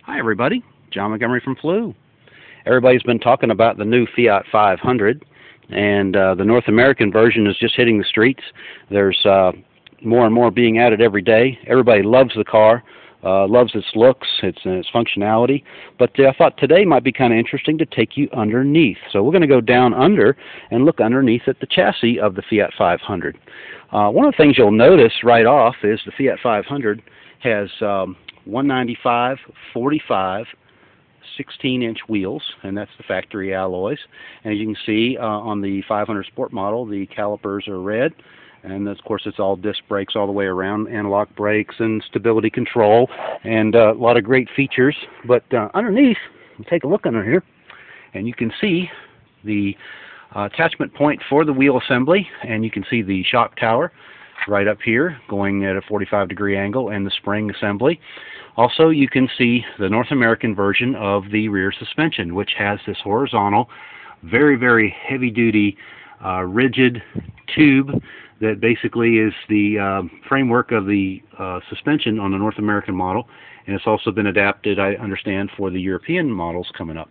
Hi everybody, John Montgomery from Flu. Everybody's been talking about the new Fiat 500, and the North American version is just hitting the streets. There's more and more being added every day. Everybody loves the car, loves its looks, its functionality, but I thought today might be kind of interesting to take you underneath. So we're going to go down under and look underneath at the chassis of the Fiat 500. One of the things you'll notice right off is the Fiat 500 has 195, 45, 16-inch wheels, and that's the factory alloys. And as you can see on the 500 Sport model, the calipers are red, and of course it's all disc brakes all the way around, analog brakes and stability control, and a lot of great features. But underneath, take a look under here, and you can see the attachment point for the wheel assembly, and you can see the shock tower right up here going at a 45-degree angle, and the spring assembly. Also, you can see the North American version of the rear suspension, which has this horizontal, very, very heavy-duty, rigid tube that basically is the framework of the suspension on the North American model, and it's also been adapted, I understand, for the European models coming up.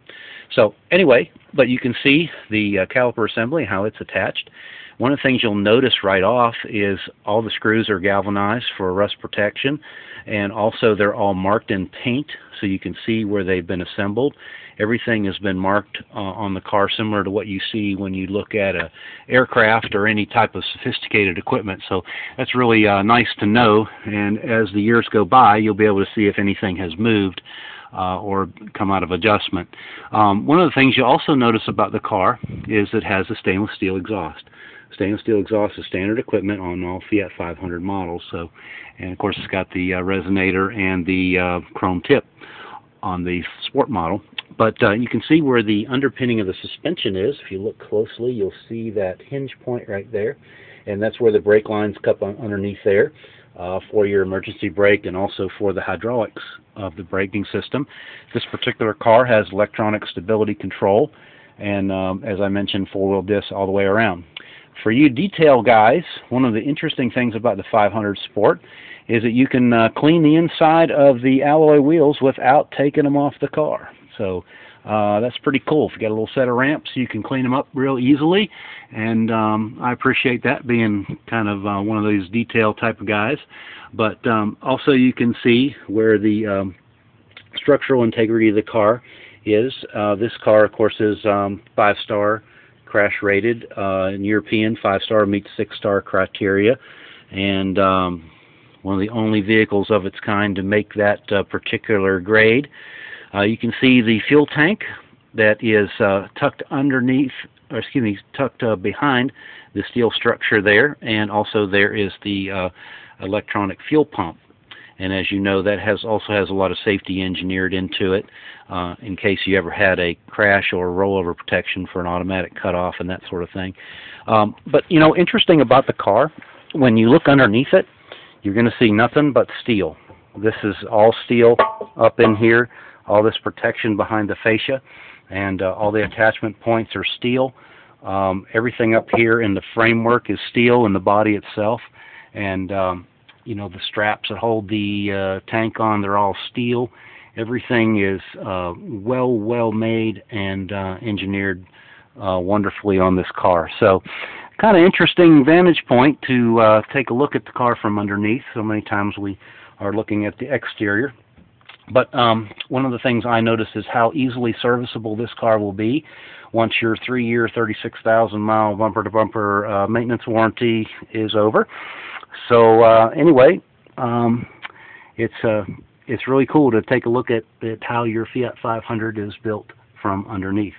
So anyway, but you can see the caliper assembly, how it's attached. One of the things you'll notice right off is all the screws are galvanized for rust protection, and also they're all marked in paint so you can see where they've been assembled. Everything has been marked on the car similar to what you see when you look at an aircraft or any type of sophisticated equipment. So that's really nice to know, and as the years go by you'll be able to see if anything has moved or come out of adjustment. One of the things you also notice about the car is it has a stainless steel exhaust. Stainless steel exhaust is standard equipment on all Fiat 500 models. So, and of course it's got the resonator and the chrome tip on the Sport model. But you can see where the underpinning of the suspension is. If you look closely, you'll see that hinge point right there, and that's where the brake lines cup underneath there for your emergency brake, and also for the hydraulics of the braking system. This particular car has electronic stability control, and as I mentioned, four-wheel discs all the way around. For you detail guys, one of the interesting things about the 500 Sport is that you can clean the inside of the alloy wheels without taking them off the car. So that's pretty cool. If you got a little set of ramps, you can clean them up real easily, and I appreciate that, being kind of one of those detail type of guys. But also you can see where the structural integrity of the car is. This car, of course, is 5-star crash rated. In European, 5-star meets 6-star criteria, and one of the only vehicles of its kind to make that particular grade. You can see the fuel tank that is tucked underneath, or excuse me, tucked behind the steel structure there, and also there is the electronic fuel pump. And as you know, that also has a lot of safety engineered into it in case you ever had a crash or rollover protection for an automatic cutoff and that sort of thing. But you know, interesting about the car, when you look underneath it, you're going to see nothing but steel. This is all steel up in here, all this protection behind the fascia, and all the attachment points are steel. Everything up here in the framework is steel, in the body itself, and you know, the straps that hold the tank on, they're all steel. Everything is well made and engineered wonderfully on this car. So kind of interesting vantage point to take a look at the car from underneath. So many times we are looking at the exterior. But one of the things I noticed is how easily serviceable this car will be once your 3-year, 36,000-mile bumper-to-bumper maintenance warranty is over. So anyway, it's really cool to take a look at how your Fiat 500 is built from underneath.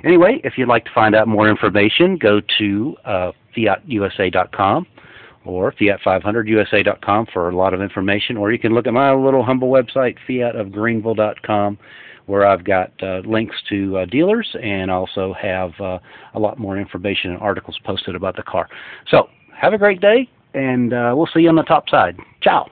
Anyway, if you'd like to find out more information, go to fiatusa.com or fiat500usa.com for a lot of information, or you can look at my little humble website, fiatofgreenville.com, where I've got links to dealers, and also have a lot more information and articles posted about the car. So have a great day, and we'll see you on the top side. Ciao.